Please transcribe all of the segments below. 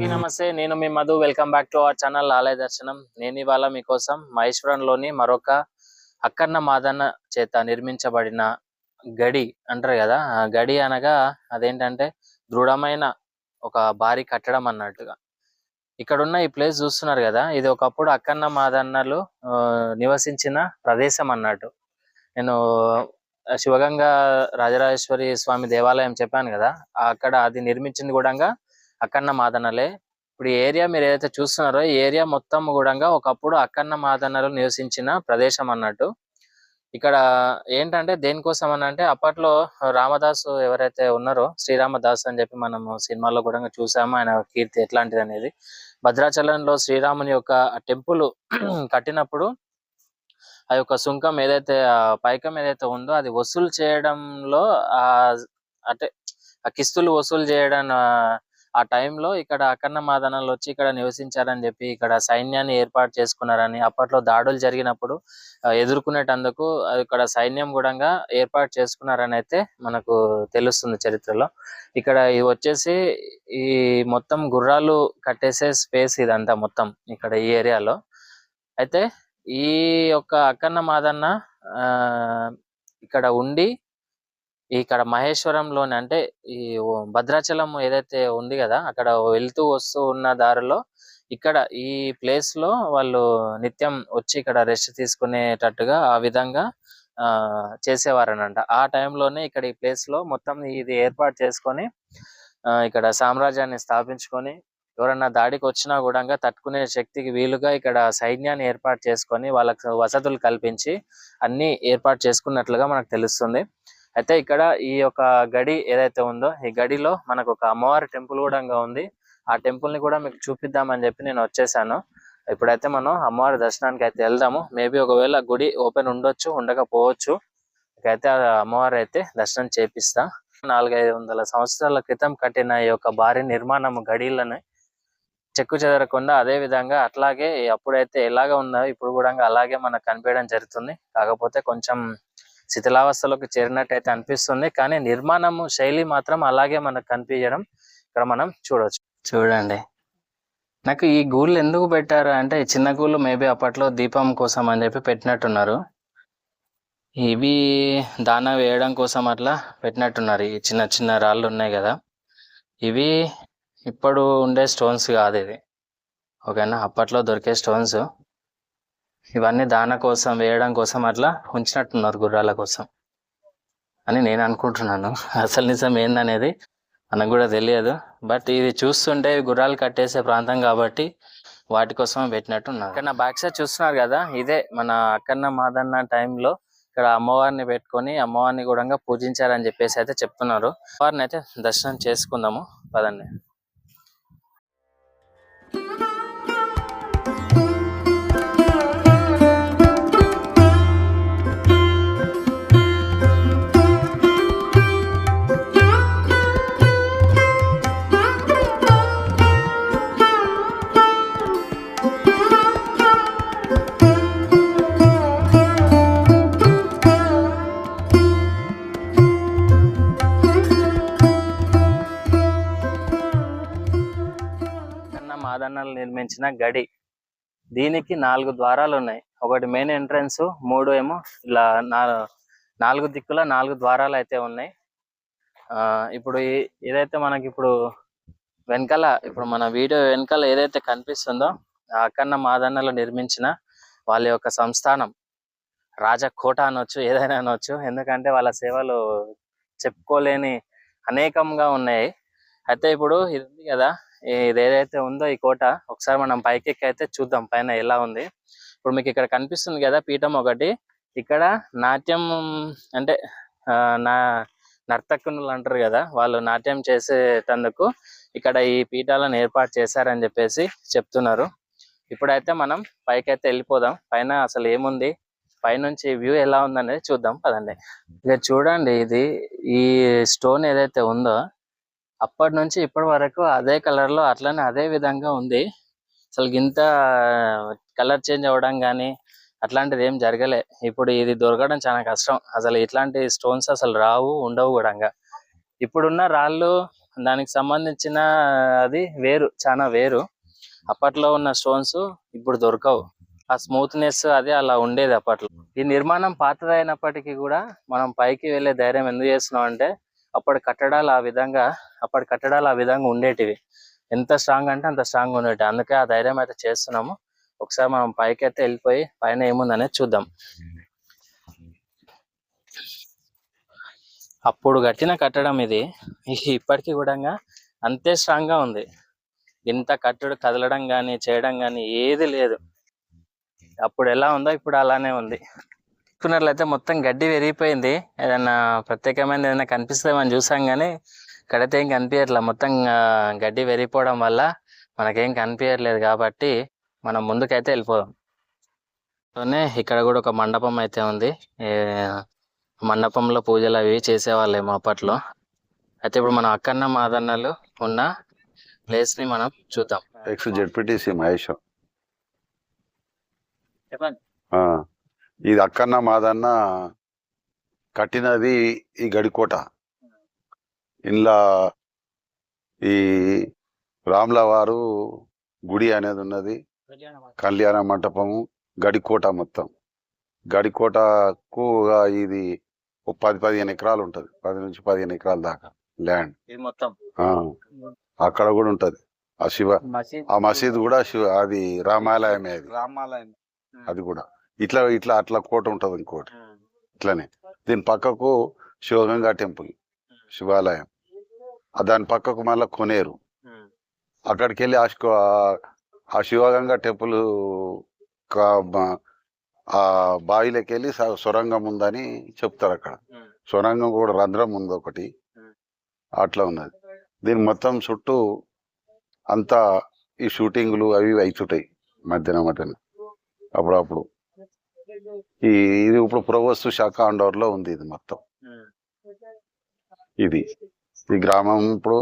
అందరికీ నమస్తే. నేను మీ Madhu. Welcome back to our channel Alaya Darshanam. నేను ఇవాళ మీకోసం మహేశ్వరంలోని మరొక అక్కన్న మాదన్న చేత నిర్మించబడిన గడి అంటారు కదా. ఆ గడి అనగా అదేంటంటే దృఢమైన ఒక భారీ కట్టడం అన్నట్టుగా. ఇక్కడ ఉన్న ఈ ప్లేస్ చూస్తున్నారు కదా, ఇది ఒకప్పుడు అక్కన్న మాదన్నలు నివసించిన ప్రదేశం అన్నట్టు. నేను శివగంగా రాజరాజేశ్వరి స్వామి దేవాలయం చెప్పాను కదా, అక్కడ అది నిర్మించింది కూడా అక్కన్న మాదన్నలే. ఇప్పుడు ఈ ఏరియా మీరు ఏదైతే చూస్తున్నారో ఈ ఏరియా మొత్తం కూడా ఒకప్పుడు అక్కన్న మాదన్నలు నివసించిన ప్రదేశం అన్నట్టు. ఇక్కడ ఏంటంటే దేనికోసం అని అంటే, అప్పట్లో రామదాసు ఎవరైతే ఉన్నారో, శ్రీరామదాస్ అని చెప్పి మనము సినిమాలో కూడా చూసాము, ఆయన కీర్తి ఎట్లాంటిది అనేది. భద్రాచలంలో శ్రీరాముని యొక్క టెంపుల్ కట్టినప్పుడు ఆ యొక్క సుంకం ఏదైతే పైకం ఏదైతే ఉందో అది వసూలు చేయడంలో అంటే ఆ కిస్తులు వసూలు చేయడం ఆ టైంలో ఇక్కడ అక్కన్న మాదన్నలు వచ్చి ఇక్కడ నివసించారని చెప్పి ఇక్కడ సైన్యాన్ని ఏర్పాటు చేసుకున్నారని, అప్పట్లో దాడులు జరిగినప్పుడు ఎదుర్కొనేటందుకు ఇక్కడ సైన్యం కూడా ఏర్పాటు చేసుకున్నారని అయితే మనకు తెలుస్తుంది చరిత్రలో. ఇక్కడ ఇది వచ్చేసి ఈ మొత్తం గుర్రాలు కట్టేసే స్పేస్ ఇదంతా మొత్తం ఇక్కడ ఈ ఏరియాలో. అయితే ఈ యొక్క అక్కన్న మాదన్న ఇక్కడ ఉండి ఇక్కడ మహేశ్వరంలోని అంటే ఈ భద్రాచలం ఏదైతే ఉంది కదా, అక్కడ వెళ్తూ వస్తూ ఉన్న దారిలో ఇక్కడ ఈ ప్లేస్ లో వాళ్ళు నిత్యం వచ్చి ఇక్కడ రెస్ట్ తీసుకునేటట్టుగా ఆ విధంగా చేసేవారనంట. ఆ టైంలోనే ఇక్కడ ఈ ప్లేస్ లో మొత్తం ఇది ఏర్పాటు చేసుకొని ఇక్కడ సామ్రాజ్యాన్ని స్థాపించుకొని ఎవరన్నా దాడికి వచ్చినా కూడా తట్టుకునే శక్తికి వీలుగా ఇక్కడ సైన్యాన్ని ఏర్పాటు చేసుకొని వాళ్ళకు వసతులు కల్పించి అన్ని ఏర్పాటు చేసుకున్నట్లుగా మనకు తెలుస్తుంది. అయితే ఇక్కడ ఈ యొక్క గడి ఏదైతే ఉందో ఈ గడిలో మనకు ఒక అమ్మవారి టెంపుల్ కూడా ఉంది. ఆ టెంపుల్ ని కూడా మీకు చూపిద్దామని చెప్పి నేను వచ్చేసాను. ఇప్పుడైతే మనం అమ్మవారి దర్శనానికి అయితే వెళ్దాము. మేబీ ఒకవేళ గుడి ఓపెన్ ఉండొచ్చు, ఉండకపోవచ్చు. ఇకైతే అమ్మవారి అయితే దర్శనం చేపిస్తా. 400-500 సంవత్సరాల క్రితం కట్టిన ఈ యొక్క భారీ నిర్మాణము గడిలను చెక్కు చెదరకుండా అదే విధంగా అట్లాగే అప్పుడైతే ఎలాగ ఉందో ఇప్పుడు కూడా అలాగే మనకు కనిపించడం జరుగుతుంది. కాకపోతే కొంచెం శిథిలావస్థలోకి చేరినట్టయితే అనిపిస్తుంది, కానీ నిర్మాణము శైలి మాత్రం అలాగే మనకు కనిపించడం ఇక్కడ మనం చూడొచ్చు. చూడండి, నాకు ఈ గూళ్ళు ఎందుకు పెట్టారు అంటే, చిన్న గూళ్ళు మేబీ అప్పట్లో దీపం కోసం అని చెప్పి పెట్టినట్టున్నారు. ఇవి దాన వేయడం కోసం అట్లా పెట్టినట్టున్నారు. ఈ చిన్న చిన్న రాళ్ళు ఉన్నాయి కదా, ఇవి ఇప్పుడు ఉండే స్టోన్స్ కాదు ఇది, ఓకేనా. అప్పట్లో దొరికే స్టోన్స్ ఇవన్నీ దాన కోసం వేయడం కోసం అట్లా ఉంచినట్టున్నారు, గుర్రాల కోసం అని నేను అనుకుంటున్నాను. అసలు నిజం ఏందనేది మనకు కూడా తెలియదు. బట్ ఇది చూస్తుంటే గుర్రాలు కట్టేసే ప్రాంతం కాబట్టి వాటి కోసం పెట్టినట్టున్నారు. ఇక్కడ నా బ్యాక్ సైడ్ చూస్తున్నారు కదా, ఇదే మన అక్కన్న మాదన్న టైంలో ఇక్కడ అమ్మవారిని పెట్టుకొని అమ్మవారిని కూడా పూజించారని చెప్పేసి అయితే చెప్తున్నారు. వారిని అయితే దర్శనం చేసుకుందాము పదండి. మాదన్నలు నిర్మించిన గడి, దీనికి 4 ద్వారాలు ఉన్నాయి. ఒకటి మెయిన్ ఎంట్రన్స్, 3 ఏమో ఇలా 4 దిక్కుల 4 ద్వారాలు అయితే ఉన్నాయి. ఇప్పుడు ఏదైతే మనకి ఇప్పుడు వెనకాల, ఇప్పుడు మన వీడియో వెనకాల ఏదైతే కనిపిస్తుందో ఆ అక్కన్న మాదన్నలు నిర్మించిన వాళ్ళ యొక్క సంస్థానం, రాజకోట అనొచ్చు, ఏదైనా అనొచ్చు. ఎందుకంటే వాళ్ళ సేవలు చెప్పుకోలేని అనేకంగా ఉన్నాయి. అయితే ఇప్పుడు ఇది ఉంది కదా, ఇది ఏదైతే ఉందో ఈ కోట, ఒకసారి మనం పైకి అయితే చూద్దాం పైన ఎలా ఉంది. ఇప్పుడు మీకు ఇక్కడ కనిపిస్తుంది కదా పీఠం ఒకటి. ఇక్కడ నాట్యం అంటే నర్తకులు అంటారు కదా, వాళ్ళు నాట్యం చేసేటందుకు ఇక్కడ ఈ పీఠాలను ఏర్పాటు చేశారని చెప్పేసి చెప్తున్నారు. ఇప్పుడైతే మనం పైకి అయితే వెళ్ళిపోదాం. పైన అసలు ఏముంది, పైనుంచి వ్యూ ఎలా ఉందనేది చూద్దాం పదండి. ఇక చూడండి, ఇది ఈ స్టోన్ ఏదైతే ఉందో అప్పటి నుంచి ఇప్పటి వరకు అదే కలర్ లో అట్లనే అదే విధంగా ఉంది. అసలు ఇంత కలర్ చేంజ్ అవ్వడం కానీ అట్లాంటిది ఏం జరగలే. ఇప్పుడు ఇది దొరకడం చాలా కష్టం. అసలు ఇట్లాంటి స్టోన్స్ అసలు రావు, ఉండవు కూడా. ఇప్పుడున్న రాళ్ళు దానికి సంబంధించిన అది వేరు, చాలా వేరు. అప్పట్లో ఉన్న స్టోన్స్ ఇప్పుడు దొరకవు. ఆ స్మూత్నెస్ అది అలా ఉండేది అప్పట్లో. ఈ నిర్మాణం పాతదైనప్పటికీ కూడా మనం పైకి వెళ్ళే ధైర్యం ఎందుకు చేస్తున్నాం అంటే అప్పటి కట్టడాలు ఆ విధంగా ఉండేటివి. ఎంత స్ట్రాంగ్ అంటే అంత స్ట్రాంగ్ ఉండేటి. అందుకే ఆ ధైర్యం అయితే చేస్తున్నాము. ఒకసారి మనం పైకి అయితే వెళ్ళిపోయి పైన ఏముందనేది చూద్దాం. అప్పుడు కట్టిన కట్టడం ఇది ఇప్పటికీ కూడా అంతే స్ట్రాంగ్ గా ఉంది. ఇంత కట్టడు కదలడం గానీ చేయడం గానీ ఏది లేదు. అప్పుడు ఎలా ఉందో ఇప్పుడు అలానే ఉంది. చూసుకున్నట్లయితే మొత్తం గడ్డి పెరిగిపోయింది. ఏదైనా ప్రత్యేకమైన ఏదైనా కనిపిస్తుందేమని చూసాం కానీ ఇక్కడైతే ఏం కనిపించట్లేదు. మొత్తం గడ్డి పెరిగిపోవడం వల్ల మనకేం కనిపించట్లేదు. కాబట్టి మనం ముందుకైతే వెళ్ళిపోదాం. ఇక్కడ కూడా ఒక మండపం అయితే ఉంది. మండపంలో పూజలు అవి చేసేవాళ్ళేమో అప్పట్లో. అయితే ఇప్పుడు మనం అక్కన్న మాదన్నలు ఉన్న ప్లేస్ ని మనం చూద్దాం. ఎక్స్-జెడ్పీటీసీ మహేశ్వరం. చెప్పండి. ఇది అక్కన్న మాదన్న కట్టినది ఈ గడికోట. ఇంట్లో ఈ రాముల వారు గుడి అనేది ఉన్నది, కళ్యాణ మంటపము, గడికోట. మొత్తం గడికోటకు ఇది 10-15 ఎకరాలు ఉంటది. 10 నుంచి 15 ఎకరాల దాకా ల్యాండ్. మొత్తం అక్కడ కూడా ఉంటది ఆ మసీద్ కూడా అది రామాలయమే. అది కూడా ఇట్లా అట్లా కోట ఉంటది. ఇంకోటి ఇట్లానే దీని పక్కకు శివగంగా టెంపుల్, శివాలయం. దాని పక్కకు మళ్ళా కొనేరు. అక్కడికి వెళ్ళి ఆ శివగంగా టెంపుల్ ఆ బావిలోకి వెళ్ళి సొరంగం ఉందని చెప్తారు. అక్కడ సొరంగం కూడా రంధ్రం ఉంది ఒకటి, అట్లా ఉన్నది. దీని మొత్తం చుట్టూ అంతా ఈ షూటింగ్లు అవి అవుతుంటాయి మధ్యాహ్నం అప్పుడప్పుడు. ఇది ఇప్పుడు పురావస్తు శాఖ అండర్ లో ఉంది. ఇది మొత్తం ఇది ఈ గ్రామం ఇప్పుడు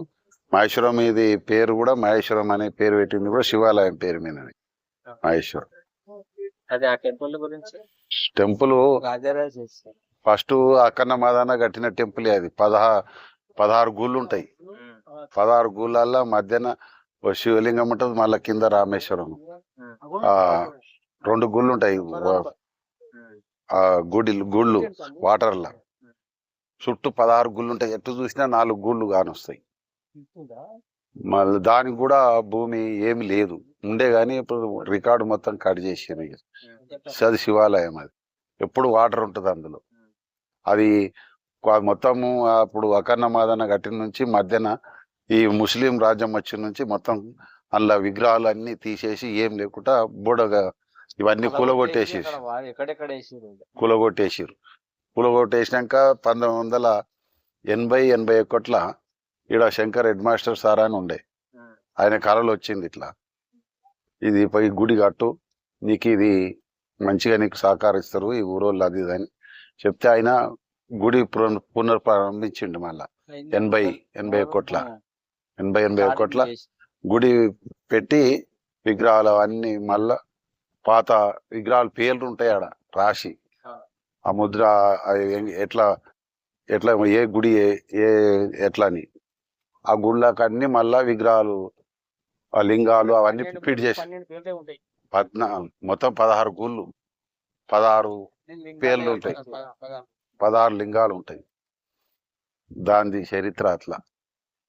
మహేశ్వరం. ఇది పేరు కూడా మహేశ్వరం అనే పేరు పెట్టింది కూడా శివాలయం పేరు మీద మహేశ్వరం. టెంపుల్ ఫస్ట్ అక్కన్న మాదన్న కట్టిన టెంపుల్. అది 16 గూళ్ళు ఉంటాయి. 16 గూళ్ళల్లో మధ్యన శివలింగం ఉంటుంది. మళ్ళా కింద రామేశ్వరం. 2 గుళ్ళు ఉంటాయి. ఆ గుళ్ళు వాటర్లా చుట్టూ 16 గుళ్ళు ఉంటాయి. ఎటు చూసినా 4 గూళ్ళు కానొస్తాయి. మళ్ళీ దానికి కూడా భూమి ఏమి లేదు ఉండే గాని ఇప్పుడు రికార్డు మొత్తం కట్ చేసారు. అది శివాలయం. అది ఎప్పుడు వాటర్ ఉంటుంది అందులో. అది మొత్తము అప్పుడు అక్కన్న మాదన్న కట్టిన నుంచి మధ్యన ఈ ముస్లిం రాజ్యం వచ్చిన నుంచి మొత్తం అందులో విగ్రహాలు అన్ని తీసేసి ఏం లేకుండా బోడగా ఇవన్నీ కూలగొట్టేసారు. కూలగొట్టేసినాక 1980-81 ఈడ శంకర్ హెడ్ మాస్టర్ సార్ అని ఉండే. ఆయన కళలు వచ్చింది ఇట్లా, ఇది పోయి గుడి కట్టు, నీకు ఇది మంచిగా నీకు సహకరిస్తారు ఈ ఊరోళ్ళు, అది అని చెప్తే ఆయన గుడి పునర్ప్రారంభించిండు. మళ్ళా 80-81 గుడి పెట్టి విగ్రహాలు అవన్నీ మళ్ళా పాత విగ్రహాలు పేర్లు ఉంటాయి ఆడ రాసి, ఆ ముద్ర ఎట్లా ఏ గుడి ఎట్లా అని ఆ గుళ్ళకి అన్ని మళ్ళా విగ్రహాలు, ఆ లింగాలు అవన్నీ ఫిట్ చేసి మొత్తం 16 గుళ్ళు, 16 పేర్లు ఉంటాయి, 16 లింగాలు ఉంటాయి. దాని చరిత్ర అట్లా.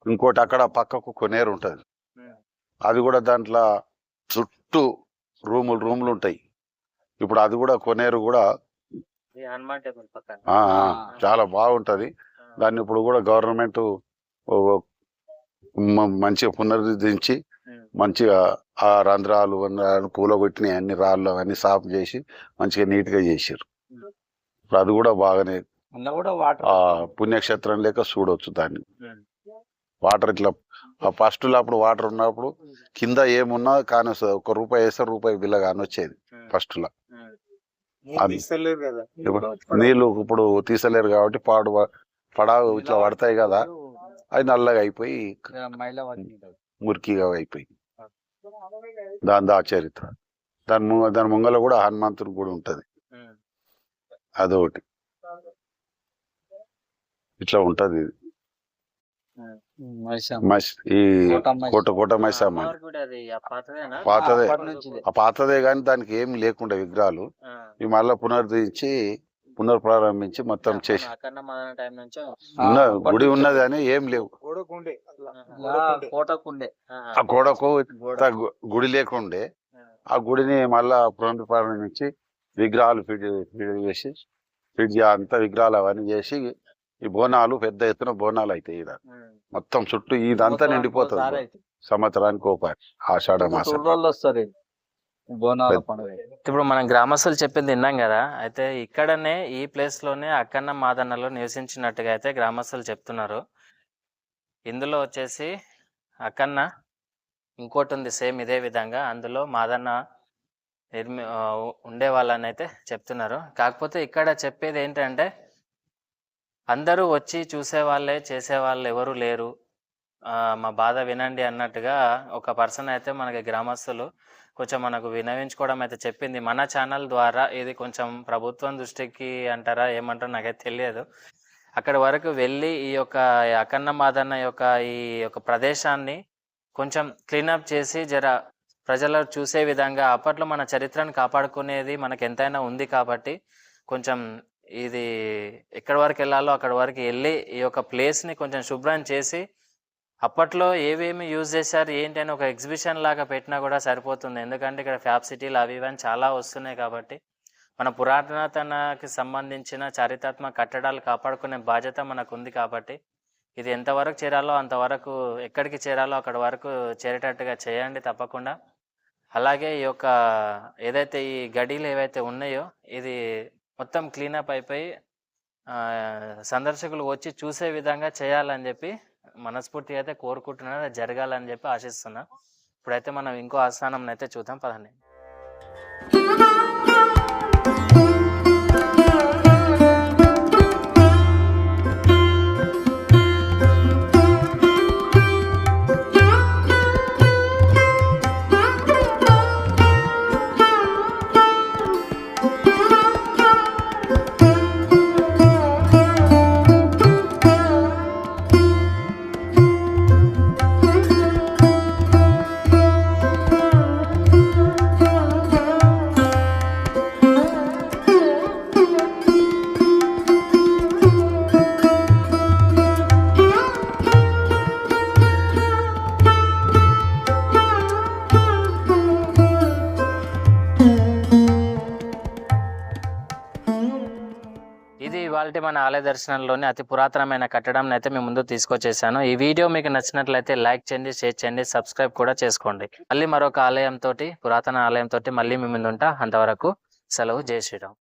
ఇంకోటి అక్కడ పక్కకు కొనేరు ఉంటది. అది కూడా దాంట్లో చుట్టూ రూములు ఉంటాయి. ఇప్పుడు అది కూడా కొనేరు కూడా చాలా బాగుంటది. దాన్ని ఇప్పుడు కూడా గవర్నమెంట్ మంచిగా పునరుద్ధరించి మంచిగా ఆ రంధ్రాలు కూలగొట్టిన అన్ని రాళ్ళు అవన్నీ సాఫ్ చేసి మంచిగా నీట్ గా చేసారు. ఇప్పుడు అది కూడా బాగానే పుణ్యక్షేత్రం లేక చూడవచ్చు దాన్ని. వాటర్ ఇట్లా ఫస్ట్ అప్పుడు వాటర్ ఉన్నప్పుడు కింద ఏమున్నా కానొస్తుంది. 1 రూపాయి వేస్తే రూపాయి బిల్ల కానొచ్చేది ఫస్ట్ లా. నీళ్లు ఇప్పుడు తీసలేరు కాబట్టి పడావు ఇట్లా పడతాయి కదా, అది నల్లగా అయిపోయి మురికిగా అయిపోయి. దాని చరిత్ర. దాని ముంగల కూడా హనుమంతుని గుడి ఉంటది. అదొకటి ఇట్లా ఉంటది. ఇది ఈ కోట మైసమ్మ అమ్మవారి గుడి అది ఆ పాతదేనా? పాతదే. నుంచిదే. ఆ పాతదే కానీ దానికి ఏం లేకుండా విగ్రహాలు ఇవి మళ్ళా పునరుద్ధరించి పునర్ప్రారంభించి మొత్తం చేసి అక్కన్న మాదన టైం నుంచో ఉన్న గుడి ఉన్నది అని ఏం లేవు. కోటకుండే ఆ గోడకు గుడి లేకుండే ఆ గుడిని మళ్ళా పునర్ప్రారంభించి విగ్రహాలు ఫిట్ అంతా విగ్రహాలు అవన్నీ చేసి ఈ బోనాలు పెద్ద ఎత్తున బోనాలు అవుతాయి. ఈడ మొత్తం చుట్టూ ఇదంతా నిండిపోతుంది. సంవత్సరానికి ఒకసారి ఆషాఢ మాసం వస్తారు బోనాల పండుగ. ఇప్పుడు మనం గ్రామస్తులు చెప్పింది విన్నాం కదా. అయితే ఇక్కడనే ఈ ప్లేస్ లోనే అక్కన్న మాదన్నలో నివసించినట్టుగా అయితే గ్రామస్తులు చెప్తున్నారు. ఇందులో వచ్చేసి అక్కన్న ఇంకోటి ఉంది సేమ్ ఇదే విధంగా, అందులో మాదన్న ఉండే వాళ్ళని అయితే చెప్తున్నారు. కాకపోతే ఇక్కడ చెప్పేది ఏంటంటే అందరూ వచ్చి చూసేవాళ్ళే, చేసేవాళ్ళు ఎవరు లేరు, మా బాధ వినండి అన్నట్టుగా ఒక పర్సన్ అయితే మనకి గ్రామస్తులు కొంచెం మనకు వినవించుకోవడం అయితే చెప్పింది. మన ఛానల్ ద్వారా ఇది కొంచెం ప్రభుత్వం దృష్టికి అంటారా ఏమంటారో నాకైతే తెలియదు. అక్కడి వరకు వెళ్ళి ఈ యొక్క అక్కన్న మాదన్న యొక్క ఈ యొక్క ప్రదేశాన్ని కొంచెం క్లీనప్ చేసి జర ప్రజలు చూసే విధంగా, అప్పట్లో మన చరిత్రను కాపాడుకునేది మనకు ఎంతైనా ఉంది కాబట్టి కొంచెం ఇది ఎక్కడి వరకు వెళ్ళాలో అక్కడి వరకు వెళ్ళి ఈ యొక్క ప్లేస్ని కొంచెం శుభ్రం చేసి అప్పట్లో ఏవేమి యూజ్ చేశారు ఏంటి అని ఒక ఎగ్జిబిషన్ లాగా పెట్టినా కూడా సరిపోతుంది. ఎందుకంటే ఇక్కడ ఫ్యాబ్ సిటీలు అవి ఇవన్నీ చాలా వస్తున్నాయి కాబట్టి మన పురాతనతనకి సంబంధించిన చారిత్రాత్మక కట్టడాలు కాపాడుకునే బాధ్యత మనకు ఉంది కాబట్టి ఇది ఎంతవరకు చేరాలో అంతవరకు, ఎక్కడికి చేరాలో అక్కడి వరకు చేరేటట్టుగా చేయండి తప్పకుండా. అలాగే ఈ యొక్క ఏదైతే ఈ గడీలు ఏవైతే ఉన్నాయో ఇది మొత్తం క్లీనప్ అయిపోయి సందర్శకులు వచ్చి చూసే విధంగా చేయాలని చెప్పి మనస్ఫూర్తిగా అయితే కోరుకుంటున్నాను. అది జరగాలని చెప్పి ఆశిస్తున్నా. ఇప్పుడైతే మనం ఇంకో ఆస్థానం అయితే చూద్దాం పదండి. ఇది ఇవాళ మన ఆలయ దర్శనంలోని అతి పురాతనమైన కట్టడం అయితే మీ ముందు తీసుకొచ్చేసాను. ఈ వీడియో మీకు నచ్చినట్లయితే లైక్ చేయండి, షేర్ చేయండి, సబ్స్క్రైబ్ కూడా చేసుకోండి. మళ్ళీ మరొక ఆలయం తోటి, పురాతన ఆలయం తోటి మళ్ళీ మీ ముందు ఉంటా. అంతవరకు సెలవు. జై శ్రీరామ్.